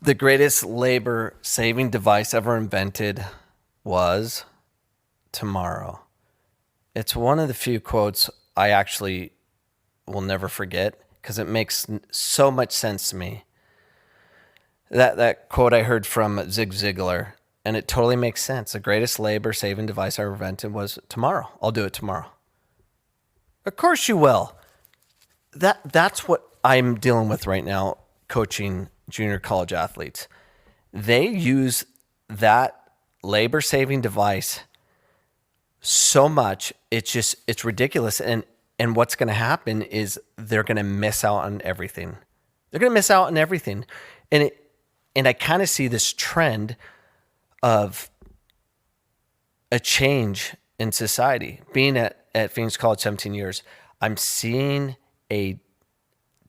The greatest labor saving device ever invented was tomorrow. It's one of the few quotes I actually will never forget because it makes so much sense to me. That quote I heard from Zig Ziglar, and it totally makes sense. The greatest labor saving device I ever invented was tomorrow. I'll do it tomorrow. Of course you will. That's what I'm dealing with right now, coaching junior college athletes. They use that labor saving device so much, it's ridiculous. And what's going to happen is they're going to miss out on everything. They're going to miss out on everything. And I kind of see this trend of a change in society. Being at Phoenix College 17 years, I'm seeing a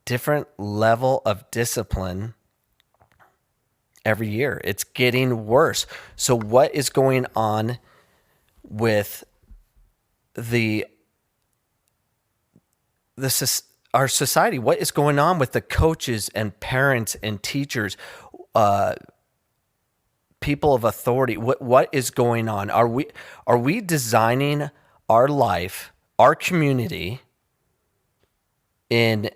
different level of discipline every year. It's getting worse. So what is going on with our society? What is going on with the coaches and parents and teachers, people of authority? What is going on? Are we designing our life, our community in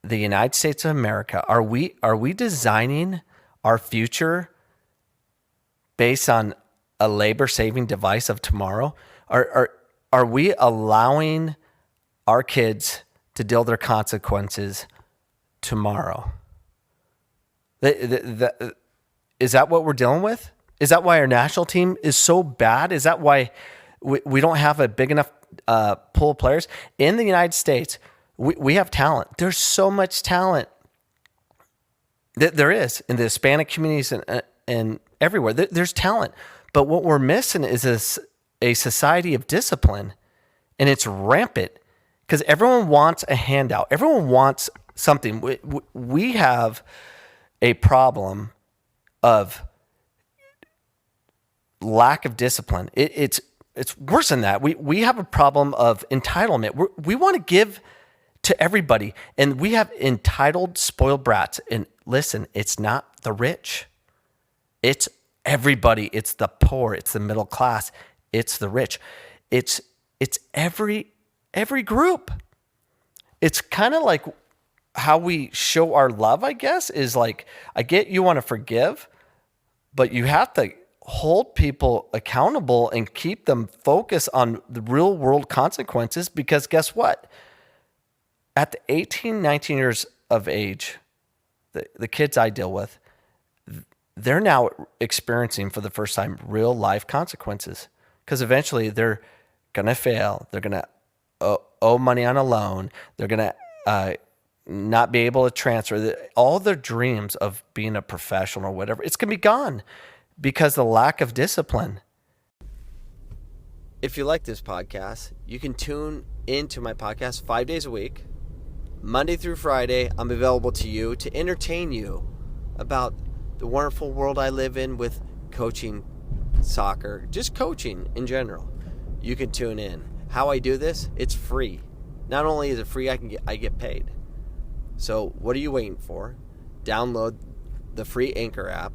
the United States of America? Are we designing our future based on a labor-saving device of tomorrow? Are we allowing our kids to deal their consequences tomorrow? Is that what we're dealing with? Is that why our national team is so bad? Is that why we don't have a big enough pool of players? In the United States, we have talent. There's so much talent. There is in the Hispanic communities and everywhere. There's talent. But what we're missing is a society of discipline, and it's rampant because everyone wants a handout. Everyone wants something. We have a problem of lack of discipline. It's worse than that. We have a problem of entitlement. We want to give to everybody, and we have entitled, spoiled brats. And listen, it's not the rich. It's everybody. It's the poor. It's the middle class. It's the rich. It's every group. It's kind of like how we show our love, I guess, is like, I get you want to forgive, but you have to hold people accountable and keep them focused on the real world consequences, because guess what? At the 18, 19 years of age, the kids I deal with, they're now experiencing for the first time real life consequences, because eventually they're going to fail. They're going to owe money on a loan. They're going to not be able to transfer. All their dreams of being a professional or whatever, it's going to be gone because of the lack of discipline. If you like this podcast, you can tune into my podcast 5 days a week. Monday through Friday, I'm available to you to entertain you about the wonderful world I live in with coaching soccer, just coaching in general. You can tune in. How I do this, it's free. Not only is it free, I get paid. So what are you waiting for? Download the free Anchor app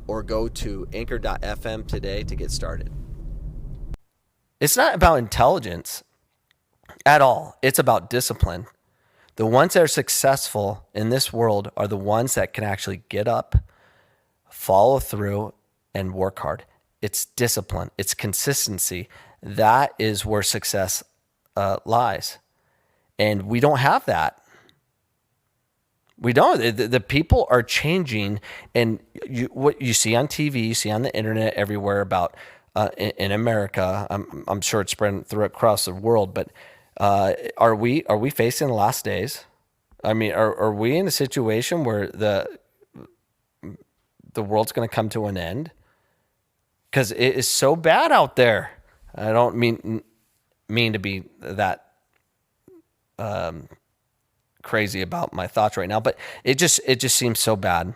or go to anchor.fm today to get started. It's not about intelligence at all. It's about discipline. The ones that are successful in this world are the ones that can actually get up, follow through, and work hard. It's discipline. It's consistency. That is where success lies. And we don't have that. We don't. The people are changing. And what you see on TV, you see on the internet everywhere about in America, I'm sure it's spreading through across the world, but are we facing the last days? I mean, are we in a situation where the world's going to come to an end? Because it is so bad out there. I don't mean to be that crazy about my thoughts right now, but it just seems so bad.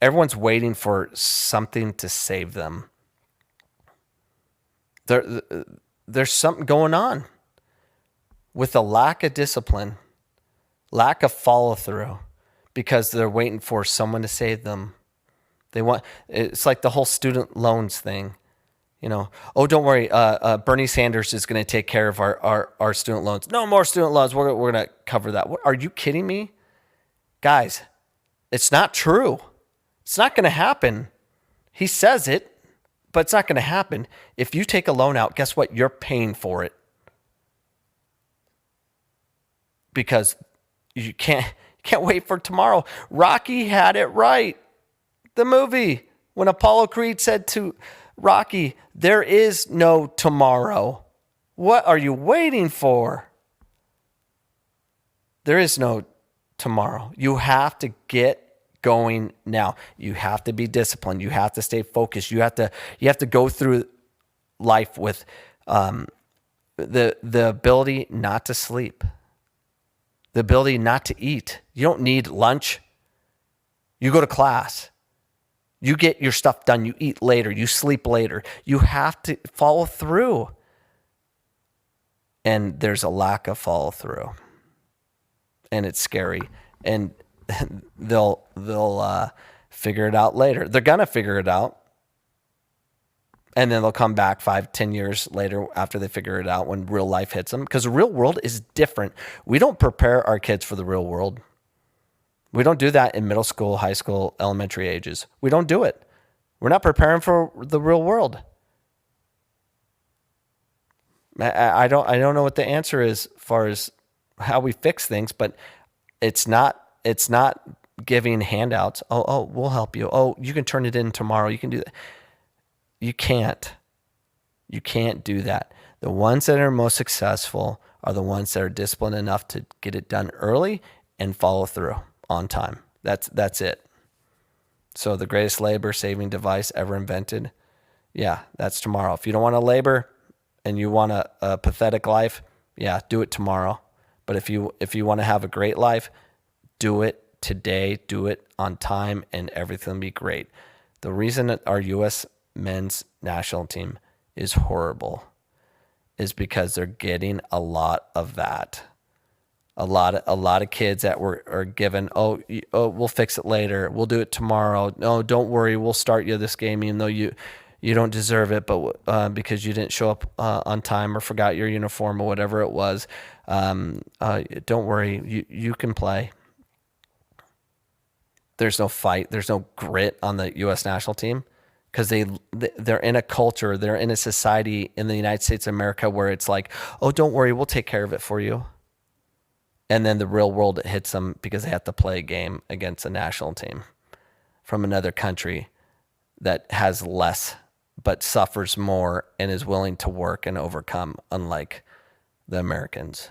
Everyone's waiting for something to save them. There's something going on with a lack of discipline, lack of follow through. because they're waiting for someone to save them. It's like the whole student loans thing. Oh, don't worry. Bernie Sanders is going to take care of our student loans. No more student loans. We're going to cover that. Are you kidding me? Guys, it's not true. It's not going to happen. He says it, but it's not going to happen. If you take a loan out, guess what? You're paying for it. Because you can't wait for tomorrow. Rocky had it right. The movie, when Apollo Creed said to Rocky, there is no tomorrow. What are you waiting for? There is no tomorrow. You have to get going now. You have to be disciplined. You have to stay focused. You have to go through life with the ability not to sleep, the ability not to eat. You don't need lunch. You go to class. You get your stuff done. You eat later. You sleep later. You have to follow through. And there's a lack of follow through. And it's scary. And they'll figure it out later. They're going to figure it out. And then they'll come back 5-10 years later after they figure it out when real life hits them. Because the real world is different. We don't prepare our kids for the real world. We don't do that in middle school, high school, elementary ages. We don't do it. We're not preparing for the real world. I don't know what the answer is as far as how we fix things, but it's not giving handouts. Oh, we'll help you. Oh, you can turn it in tomorrow. You can do that. You can't do that. The ones that are most successful are the ones that are disciplined enough to get it done early and follow through on time. That's it. So the greatest labor saving device ever invented. Yeah, that's tomorrow. If you don't want to labor and you want a pathetic life, yeah, do it tomorrow. But if you want to have a great life, do it today, do it on time, and everything will be great. The reason that our U.S. men's national team is horrible is because they're getting a lot of that. A lot of kids that are given, we'll fix it later. We'll do it tomorrow. No, don't worry. We'll start you this game, even though you don't deserve it, but because you didn't show up on time or forgot your uniform or whatever it was. Don't worry. You can play. There's no fight. There's no grit on the U.S. national team because they're in a culture. They're in a society in the United States of America where it's like, oh, don't worry. We'll take care of it for you. And then the real world hits them because they have to play a game against a national team from another country that has less but suffers more and is willing to work and overcome, unlike the Americans.